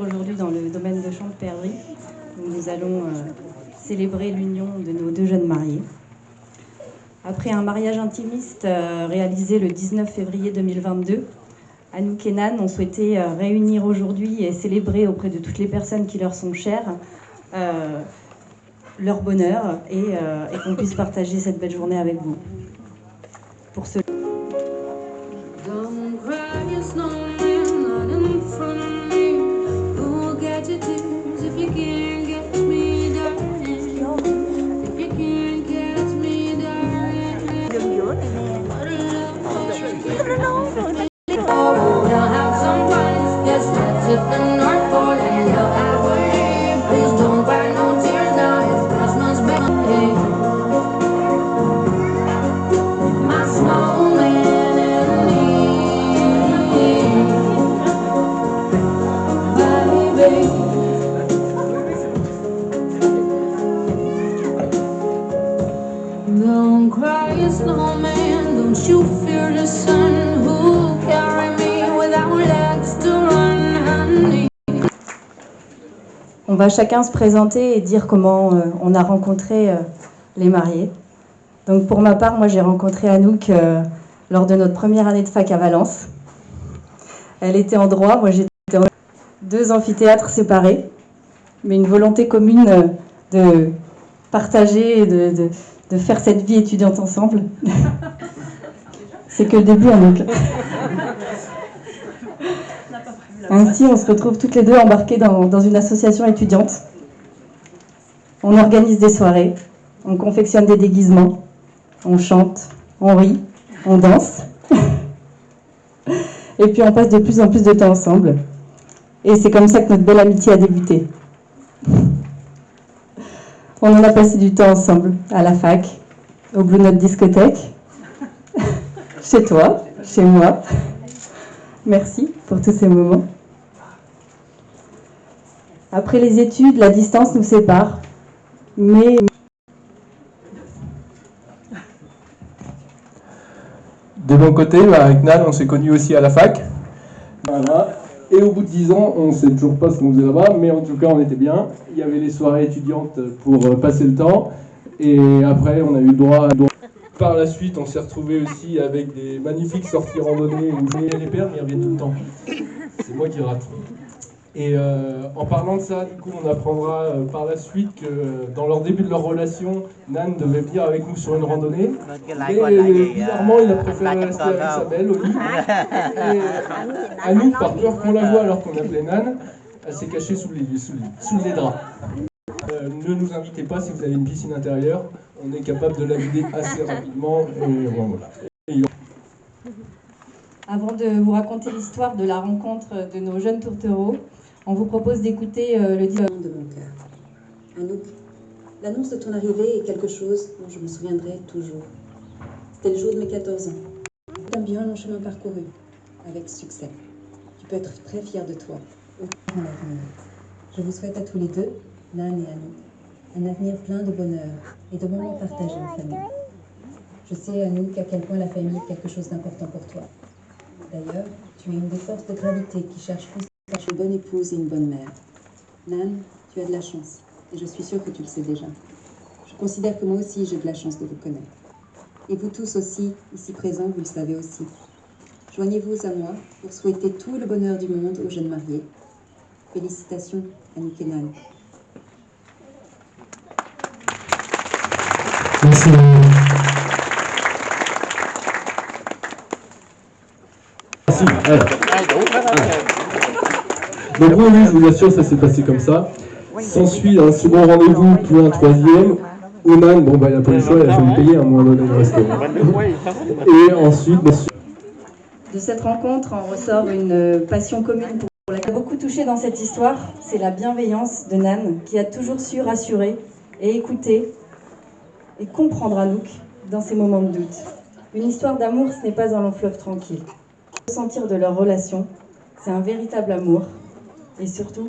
Aujourd'hui dans le domaine de Champperry, où nous allons célébrer l'union de nos deux jeunes mariés. Après un mariage intimiste réalisé le 19 février 2022, Anouk et Nan ont souhaité réunir aujourd'hui et célébrer auprès de toutes les personnes qui leur sont chères leur bonheur et qu'on puisse partager cette belle journée avec vous. Pour ce... Don't cry, snowman, don't you fear the sun who carry me without legs to run, honey. On va chacun se présenter et dire comment on a rencontré les mariés. Donc pour ma part, moi j'ai rencontré Anouk lors de notre première année de fac à Valence. Elle était en droit, moi j'étais en deux amphithéâtres séparés, mais une volonté commune de partager et de faire cette vie étudiante ensemble. C'est que le début, Anouk. Ainsi, on se retrouve toutes les deux embarquées dans une association étudiante. On organise des soirées, on confectionne des déguisements, on chante, on rit, on danse. Et puis on passe de plus en plus de temps ensemble. Et c'est comme ça que notre belle amitié a débuté. On en a passé du temps ensemble, à la fac, au Blue Note discothèque, chez toi, chez moi. Merci pour tous ces moments. Après les études, la distance nous sépare, mais... De mon côté, avec Nan, on s'est connus aussi à la fac. Voilà. Et au bout de 10 ans, on ne sait toujours pas ce qu'on faisait là-bas, mais en tout cas, on était bien. Il y avait les soirées étudiantes pour passer le temps. Et après, on a eu droit à... Par la suite, on s'est retrouvés aussi avec des magnifiques sorties randonnées où les perles, ils reviennent tout le temps. C'est moi qui rate. Et en parlant de ça, du coup, on apprendra par la suite que dans leur début de leur relation, Nan devait venir avec nous sur une randonnée. Mais bizarrement, il a préféré rester avec sa belle, au lit. Et Anouk, par peur qu'on la voie alors qu'on appelait Nan, elle s'est cachée sous les draps. Ne nous invitez pas si vous avez une piscine intérieure, on est capable de la vider assez rapidement. Et voilà. Avant de vous raconter l'histoire de la rencontre de nos jeunes tourtereaux, on vous propose d'écouter le dialogue de mon cœur. Anouk, l'annonce de ton arrivée est quelque chose dont je me souviendrai toujours. C'était le jour de mes 14 ans. C'est un bien long chemin parcouru, avec succès. Tu peux être très fier de toi. Dans l'avenir. Je vous souhaite à tous les deux, Nan et Anouk, un avenir plein de bonheur et de moments partagés en famille. Je sais, Anouk, à quel point la famille est quelque chose d'important pour toi. D'ailleurs, tu es une des forces de gravité qui cherche plus une bonne épouse et une bonne mère. Nan, tu as de la chance, et je suis sûre que tu le sais déjà. Je considère que moi aussi j'ai de la chance de vous connaître. Et vous tous aussi, ici présents, vous le savez aussi. Joignez-vous à moi pour souhaiter tout le bonheur du monde aux jeunes mariés. Félicitations, Anouk et Nan. Merci. Merci. Donc oui, je vous assure, ça s'est passé comme ça. S'ensuit un second rendez-vous, puis un troisième. Oman, bon bah il n'a pas eu le choix, il a fallu payer à un moment donné le restaurant. Et ensuite, De cette rencontre, en ressort une passion commune pour laquelle beaucoup touché dans cette histoire, c'est la bienveillance de Nan, qui a toujours su rassurer et écouter et comprendre Anouk dans ses moments de doute. Une histoire d'amour, ce n'est pas un long fleuve tranquille. Le ressentir de leur relation, c'est un véritable amour. Et surtout,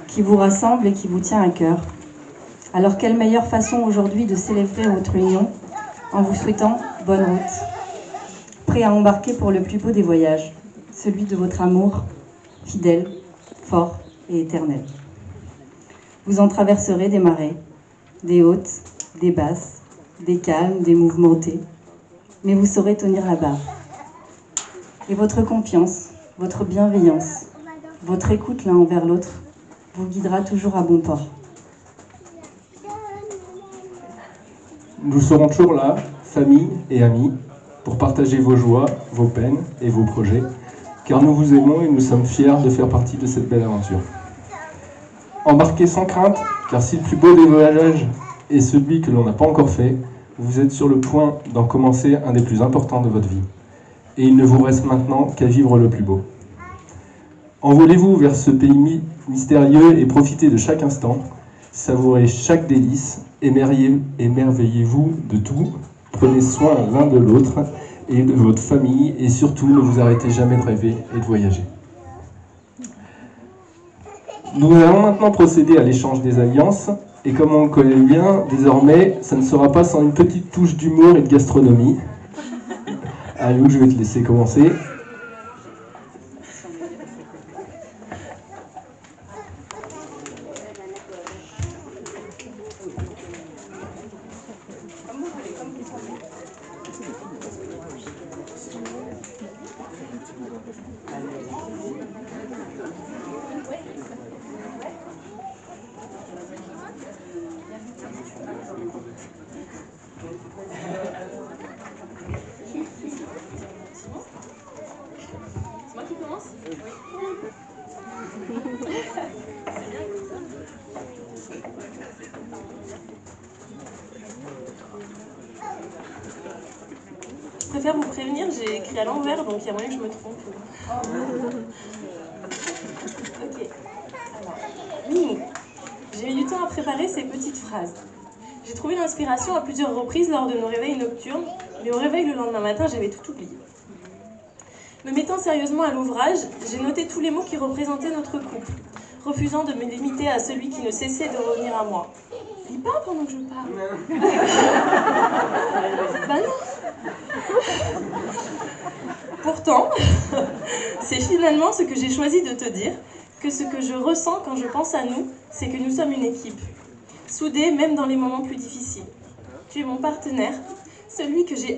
Qui vous rassemble et qui vous tient à cœur. Alors quelle meilleure façon aujourd'hui de célébrer votre union en vous souhaitant bonne route, prêt à embarquer pour le plus beau des voyages, celui de votre amour fidèle, fort et éternel. Vous en traverserez des marées, des hautes, des basses, des calmes, des mouvementés, mais vous saurez tenir la barre. Et votre confiance, votre bienveillance, votre écoute l'un envers l'autre vous guidera toujours à bon port. Nous serons toujours là, famille et amis, pour partager vos joies, vos peines et vos projets, car nous vous aimons et nous sommes fiers de faire partie de cette belle aventure. Embarquez sans crainte, car si le plus beau des voyages est celui que l'on n'a pas encore fait, vous êtes sur le point d'en commencer un des plus importants de votre vie. Et il ne vous reste maintenant qu'à vivre le plus beau. Envolez-vous vers ce pays mystérieux et profitez de chaque instant. Savourez chaque délice, émerveillez-vous de tout. Prenez soin l'un de l'autre et de votre famille et surtout ne vous arrêtez jamais de rêver et de voyager. Nous allons maintenant procéder à l'échange des alliances et comme on le connaît bien, désormais, ça ne sera pas sans une petite touche d'humour et de gastronomie. Allez, je vais te laisser commencer. Je préfère vous prévenir, j'ai écrit à l'envers, donc il y a moyen que je me trompe. Ok. Alors, Mimou, J'ai mis du temps à préparer ces petites phrases. J'ai trouvé l'inspiration à plusieurs reprises lors de nos réveils nocturnes, mais au réveil le lendemain matin, j'avais tout oublié. Me mettant sérieusement à l'ouvrage, j'ai noté tous les mots qui représentaient notre couple, refusant de me limiter à celui qui ne cessait de revenir à moi. Lis pas pendant que je parle. Bah non. Pourtant, c'est finalement ce que j'ai choisi de te dire, que ce que je ressens quand je pense à nous, c'est que nous sommes une équipe, soudée même dans les moments plus difficiles. Tu es mon partenaire, celui que j'ai